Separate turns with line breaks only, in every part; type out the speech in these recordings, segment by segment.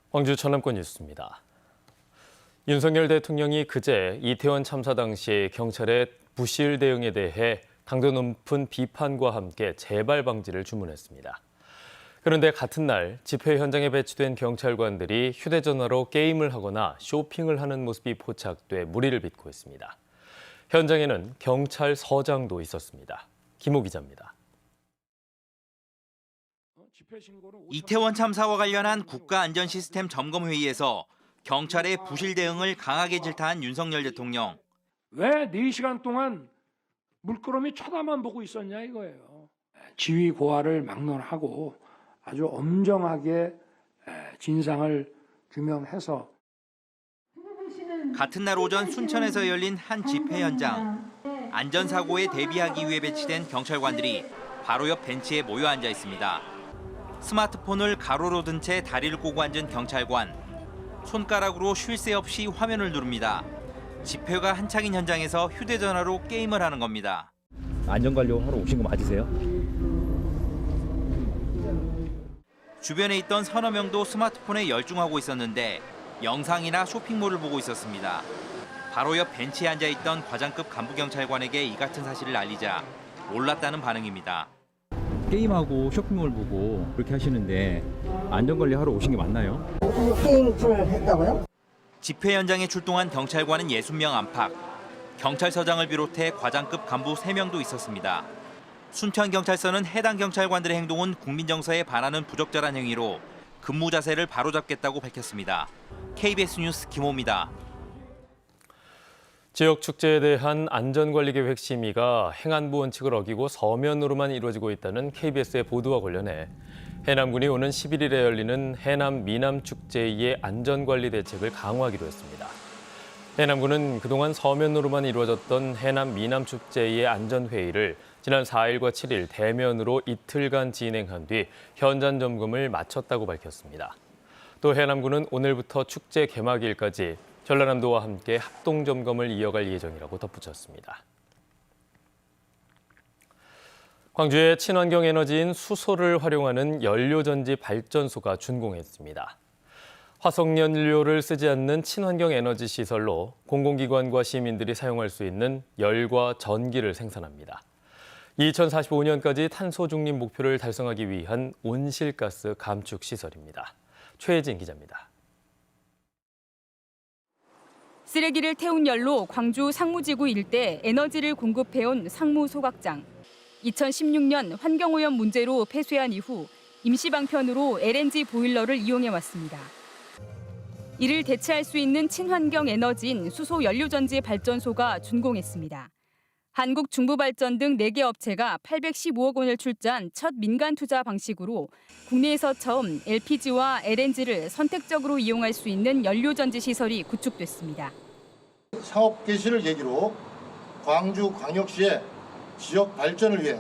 광주 전남권 뉴스입니다. 윤석열 대통령이 그제 이태원 참사 당시 경찰의 부실 대응에 대해 강도 높은 비판과 함께 재발 방지를 주문했습니다. 그런데 같은 날 집회 현장에 배치된 경찰관들이 휴대전화로 게임을 하거나 쇼핑을 하는 모습이 포착돼 물의를 빚고 있습니다. 현장에는 경찰서장도 있었습니다. 김호 기자입니다.
이태원 참사와 관련한 국가안전시스템 점검회의에서 경찰의 부실 대응을 강하게 질타한 윤석열 대통령.
왜 4시간 동안 물끄러미 쳐다만 보고 있었냐 이거예요. 지휘 고하를 막론하고 아주 엄정하게 진상을 규명해서.
같은 날 오전 순천에서 열린 한 집회 현장. 안전사고에 대비하기 위해 배치된 경찰관들이 바로 옆 벤치에 모여 앉아 있습니다. 스마트폰을 가로로 든 채 다리를 꼬고 앉은 경찰관. 손가락으로 쉴 새 없이 화면을 누릅니다. 집회가 한창인 현장에서 휴대전화로 게임을 하는 겁니다.
안전관리 하러 오신 거 맞으세요?
주변에 있던 서너 명도 스마트폰에 열중하고 있었는데 영상이나 쇼핑몰을 보고 있었습니다. 바로 옆 벤치에 앉아있던 과장급 간부경찰관에게 이 같은 사실을 알리자 놀랐다는 반응입니다.
게임하고 쇼핑몰 보고 그렇게 하시는데 안전관리 하러 오신 게 맞나요?
게임을 했다고요?
집회 현장에 출동한 경찰관은 60명 안팎. 경찰서장을 비롯해 과장급 간부 3명도 있었습니다. 순천경찰서는 해당 경찰관들의 행동은 국민정서에 반하는 부적절한 행위로 근무 자세를 바로잡겠다고 밝혔습니다. KBS 뉴스 김호입니다.
지역 축제에 대한 안전관리 계획 심의가 행안부 원칙을 어기고 서면으로만 이루어지고 있다는 KBS의 보도와 관련해 해남군이 오는 11일에 열리는 해남 미남축제의 안전관리 대책을 강화하기로 했습니다. 해남군은 그동안 서면으로만 이루어졌던 해남 미남축제의 안전회의를 지난 4일과 7일 대면으로 이틀간 진행한 뒤 현장 점검을 마쳤다고 밝혔습니다. 또 해남군은 오늘부터 축제 개막일까지 전라남도와 함께 합동 점검을 이어갈 예정이라고 덧붙였습니다. 광주의 친환경 에너지인 수소를 활용하는 연료전지 발전소가 준공했습니다. 화석연료를 쓰지 않는 친환경 에너지 시설로 공공기관과 시민들이 사용할 수 있는 열과 전기를 생산합니다. 2045년까지 탄소 중립 목표를 달성하기 위한 온실가스 감축 시설입니다. 최혜진 기자입니다.
쓰레기를 태운 열로 광주 상무지구 일대 에너지를 공급해온 상무소각장. 2016년 환경오염 문제로 폐쇄한 이후 임시 방편으로 LNG 보일러를 이용해왔습니다. 이를 대체할 수 있는 친환경 에너지인 수소 연료전지 발전소가 준공했습니다. 한국중부발전 등 4개 업체가 815억 원을 출자한 첫 민간 투자 방식으로 국내에서 처음 LPG와 LNG를 선택적으로 이용할 수 있는 연료전지 시설이 구축됐습니다.
사업 개시를 계기로 광주광역시의 지역 발전을 위해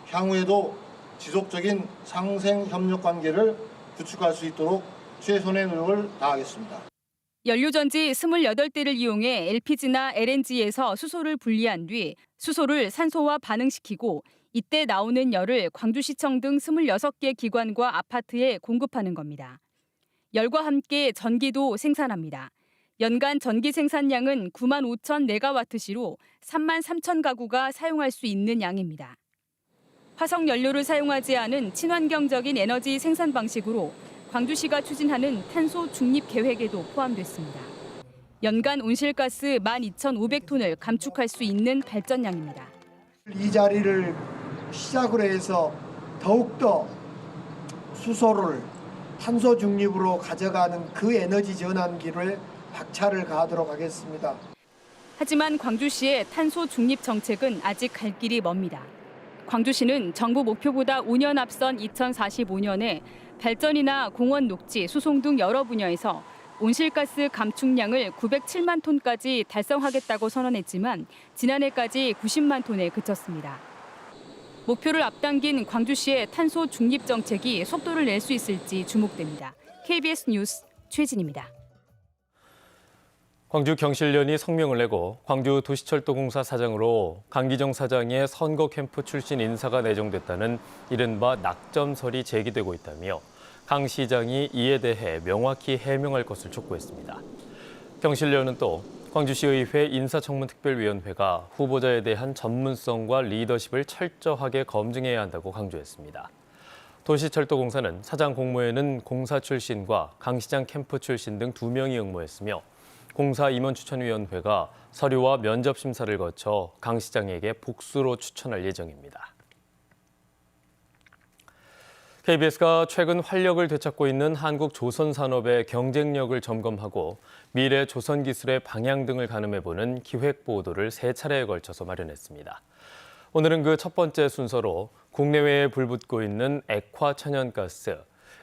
향후에도 지속적인 상생 협력 관계를 구축할 수 있도록 최선의 노력을 다하겠습니다.
연료전지 28대를 이용해 LPG나 LNG에서 수소를 분리한 뒤 수소를 산소와 반응시키고 이때 나오는 열을 광주시청 등 26개 기관과 아파트에 공급하는 겁니다. 열과 함께 전기도 생산합니다. 연간 전기 생산량은 9만 5천 메가와트시로 3만 3천 가구가 사용할 수 있는 양입니다. 화석 연료를 사용하지 않은 친환경적인 에너지 생산 방식으로 광주시가 추진하는 탄소 중립 계획에도 포함됐습니다. 연간 온실가스 12,500톤을 감축할 수 있는 발전량입니다.
이 자리를 시작으로 해서 더욱더 수소를 탄소 중립으로 가져가는 그 에너지 전환기를 박차를 가하도록 하겠습니다.
하지만 광주시의 탄소 중립 정책은 아직 갈 길이 멉니다. 광주시는 정부 목표보다 5년 앞선 2045년에 발전이나 공원 녹지, 수송 등 여러 분야에서 온실가스 감축량을 907만 톤까지 달성하겠다고 선언했지만 지난해까지 90만 톤에 그쳤습니다. 목표를 앞당긴 광주시의 탄소 중립 정책이 속도를 낼 수 있을지 주목됩니다. KBS 뉴스 최진입니다.
광주 경실련이 성명을 내고 광주 도시철도공사 사장으로 강기정 사장의 선거 캠프 출신 인사가 내정됐다는 이른바 낙점설이 제기되고 있다며 강 시장이 이에 대해 명확히 해명할 것을 촉구했습니다. 경실련은 또 광주시의회 인사청문특별위원회가 후보자에 대한 전문성과 리더십을 철저하게 검증해야 한다고 강조했습니다. 도시철도공사는 사장 공모에는 공사 출신과 강 시장 캠프 출신 등 2명이 응모했으며 공사 임원추천위원회가 서류와 면접 심사를 거쳐 강 시장에게 복수로 추천할 예정입니다. KBS가 최근 활력을 되찾고 있는 한국 조선산업의 경쟁력을 점검하고 미래 조선기술의 방향 등을 가늠해보는 기획보도를 3차례에 걸쳐서 마련했습니다. 오늘은 그 첫 번째 순서로 국내외에 불붙고 있는 액화 천연가스,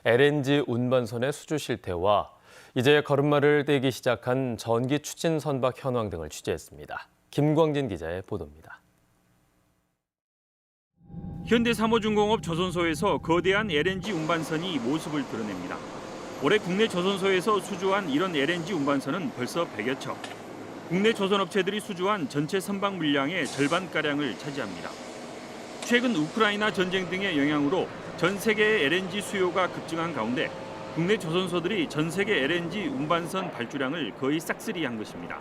LNG 운반선의 수주 실태와 이제 걸음마를 떼기 시작한 전기 추진 선박 현황 등을 취재했습니다. 김광진 기자의 보도입니다.
현대삼호중공업 조선소에서 거대한 LNG 운반선이 모습을 드러냅니다. 올해 국내 조선소에서 수주한 이런 LNG 운반선은 벌써 100여 척. 국내 조선업체들이 수주한 전체 선박 물량의 절반가량을 차지합니다. 최근 우크라이나 전쟁 등의 영향으로 전 세계의 LNG 수요가 급증한 가운데 국내 조선소들이 전 세계 LNG 운반선 발주량을 거의 싹쓸이한 것입니다.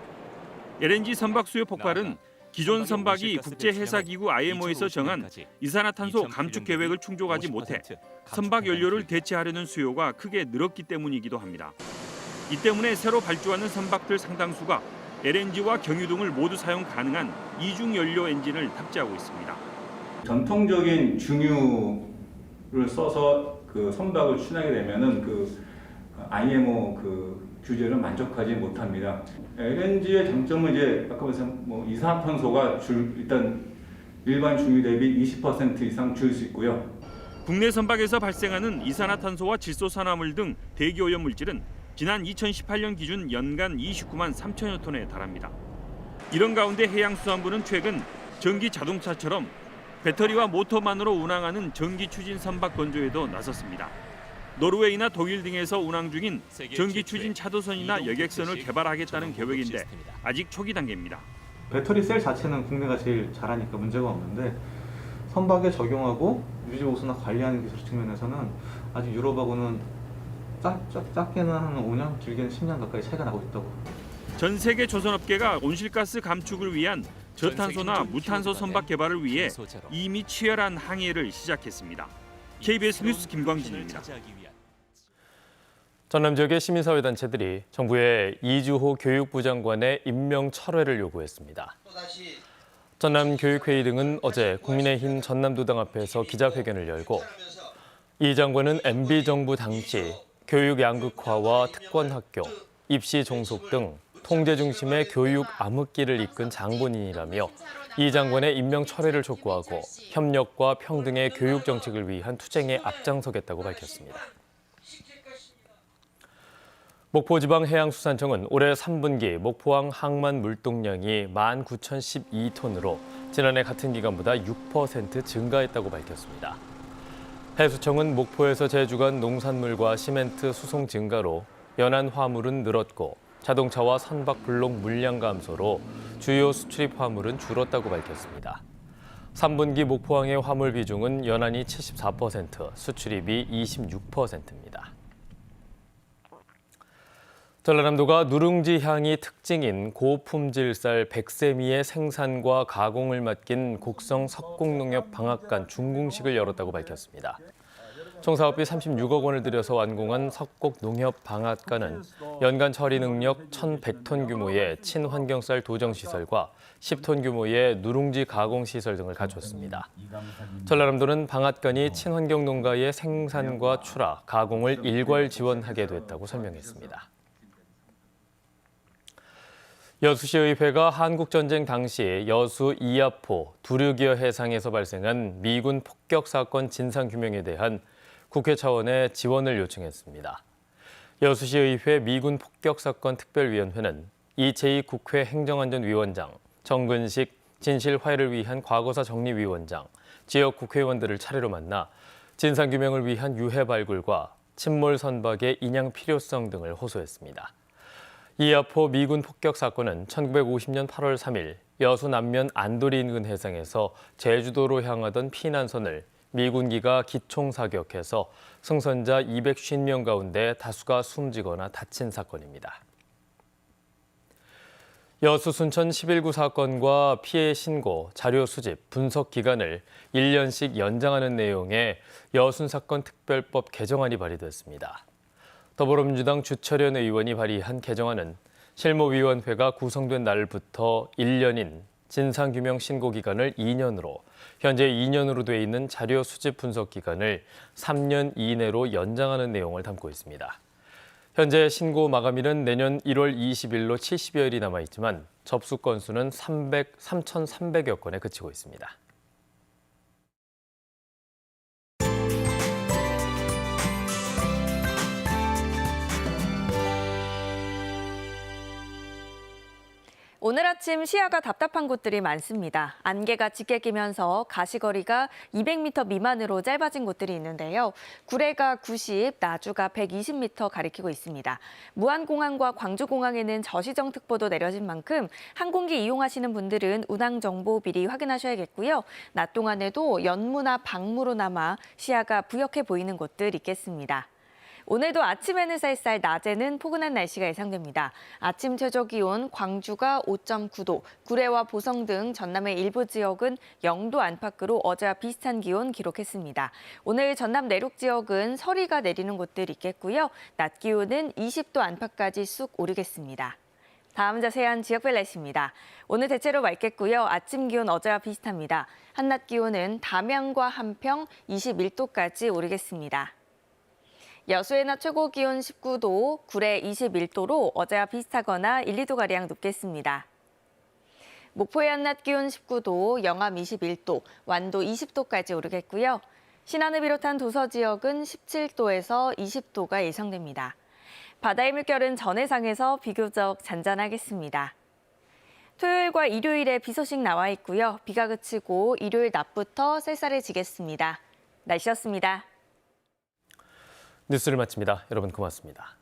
LNG 선박 수요 폭발은 기존 선박이 국제해사기구 IMO에서 정한 이산화탄소 감축 계획을 충족하지 못해 선박 연료를 대체하려는 수요가 크게 늘었기 때문이기도 합니다. 이 때문에 새로 발주하는 선박들 상당수가 LNG와 경유등을 모두 사용 가능한 이중 연료 엔진을 탑재하고 있습니다.
전통적인 중유를 써서 그 선박을 추진하게 되면은 그 IMO 그 규제를 만족하지 못합니다. LNG의 장점은 이제 아까 말씀 이산화탄소가 일단 일반 중유 대비 20% 이상 줄 수 있고요.
국내 선박에서 발생하는 이산화탄소와 질소산화물 등 대기 오염 물질은 지난 2018년 기준 연간 29만 3천여 톤에 달합니다. 이런 가운데 해양수산부는 최근 전기 자동차처럼 배터리와 모터만으로 운항하는 전기 추진 선박 건조에도 나섰습니다. 노르웨이나 독일 등에서 운항 중인 전기 추진 차도선이나 여객선을 개발하겠다는 계획인데 아직 초기 단계입니다.
배터리 셀 자체는 국내가 제일 잘하니까 문제가 없는데 선박에 적용하고 유지 보수나 관리하는 기술 측면에서는 아직 유럽하고는 작게는 한 5년, 길게는 10년 가까이 차이가 나고 있다고.
전 세계 조선업계가 온실가스 감축을 위한 저탄소나 무탄소 선박 개발을 위해 이미 치열한 항해를 시작했습니다. KBS 뉴스 김광진입니다.
전남 지역의 시민사회단체들이 정부의 이주호 교육부 장관의 임명 철회를 요구했습니다. 전남 교육회의 등은 어제 국민의힘 전남도당 앞에서 기자회견을 열고 이 장관은 MB정부 당시 교육 양극화와 특권학교, 입시 종속 등 통제 중심의 교육 암흑기를 이끈 장본인이라며 이 장관의 임명 철회를 촉구하고 협력과 평등의 교육 정책을 위한 투쟁에 앞장서겠다고 밝혔습니다. 목포지방해양수산청은 올해 3분기 목포항 항만 물동량이 19,012톤으로 지난해 같은 기간보다 6% 증가했다고 밝혔습니다. 해수청은 목포에서 제주간 농산물과 시멘트 수송 증가로 연안 화물은 늘었고 자동차와 선박 블록 물량 감소로 주요 수출입 화물은 줄었다고 밝혔습니다. 3분기 목포항의 화물 비중은 연안이 74%, 수출입이 26%입니다. 전라남도가 누룽지 향이 특징인 고품질 쌀 백세미의 생산과 가공을 맡긴 곡성 석곡농협 방앗간 중공식을 열었다고 밝혔습니다. 총 사업비 36억 원을 들여서 완공한 석곡농협 방앗간은 연간 처리 능력 1,100톤 규모의 친환경쌀 도정시설과 10톤 규모의 누룽지 가공시설 등을 갖췄습니다. 전라남도는 방앗간이 친환경 농가의 생산과 출하, 가공을 일괄 지원하게 됐다고 설명했습니다. 여수시의회가 한국전쟁 당시 여수 이아포 두류기어 해상에서 발생한 미군 폭격 사건 진상규명에 대한 국회 차원의 지원을 요청했습니다. 여수시의회 미군 폭격 사건 특별위원회는 이채희 국회 행정안전위원장, 정근식 진실화해를 위한 과거사 정리위원장, 지역 국회의원들을 차례로 만나 진상규명을 위한 유해 발굴과 침몰 선박의 인양 필요성 등을 호소했습니다. 이아포 미군 폭격 사건은 1950년 8월 3일 여수 남면 안도리 인근 해상에서 제주도로 향하던 피난선을 미군기가 기총 사격해서 승선자 250명 가운데 다수가 숨지거나 다친 사건입니다. 여수 순천 11구 사건과 피해 신고, 자료 수집, 분석 기간을 1년씩 연장하는 내용의 여순 사건 특별법 개정안이 발의됐습니다. 더불어민주당 주철현 의원이 발의한 개정안은 실무위원회가 구성된 날부터 1년인 진상규명 신고 기간을 2년으로, 현재 2년으로 돼 있는 자료 수집 분석 기간을 3년 이내로 연장하는 내용을 담고 있습니다. 현재 신고 마감일은 내년 1월 20일로 70여일이 남아있지만 접수 건수는 3,300여 건에 그치고 있습니다.
오늘 아침 시야가 답답한 곳들이 많습니다. 안개가 짙게 끼면서 가시거리가 200m 미만으로 짧아진 곳들이 있는데요. 구례가 90, 나주가 120m 가리키고 있습니다. 무안공항과 광주공항에는 저시정특보도 내려진 만큼 항공기 이용하시는 분들은 운항 정보 미리 확인하셔야겠고요. 낮 동안에도 연무나 방무로 남아 시야가 부역해 보이는 곳들 있겠습니다. 오늘도 아침에는 쌀쌀, 낮에는 포근한 날씨가 예상됩니다. 아침 최저 기온 광주가 5.9도, 구례와 보성 등 전남의 일부 지역은 0도 안팎으로 어제와 비슷한 기온 기록했습니다. 오늘 전남 내륙 지역은 서리가 내리는 곳들 있겠고요. 낮 기온은 20도 안팎까지 쑥 오르겠습니다. 다음 자세한 지역별 날씨입니다. 오늘 대체로 맑겠고요. 아침 기온 어제와 비슷합니다. 한낮 기온은 담양과 한평 21도까지 오르겠습니다. 여수의 낮 최고 기온 19도, 구례 21도로 어제와 비슷하거나 1, 2도가량 높겠습니다. 목포의 한낮 기온 19도, 영암 21도, 완도 20도까지 오르겠고요. 신안을 비롯한 도서 지역은 17도에서 20도가 예상됩니다. 바다의 물결은 전해상에서 비교적 잔잔하겠습니다. 토요일과 일요일에 비 소식 나와 있고요. 비가 그치고 일요일 낮부터 쌀쌀해지겠습니다. 날씨였습니다.
뉴스를 마칩니다. 여러분 고맙습니다.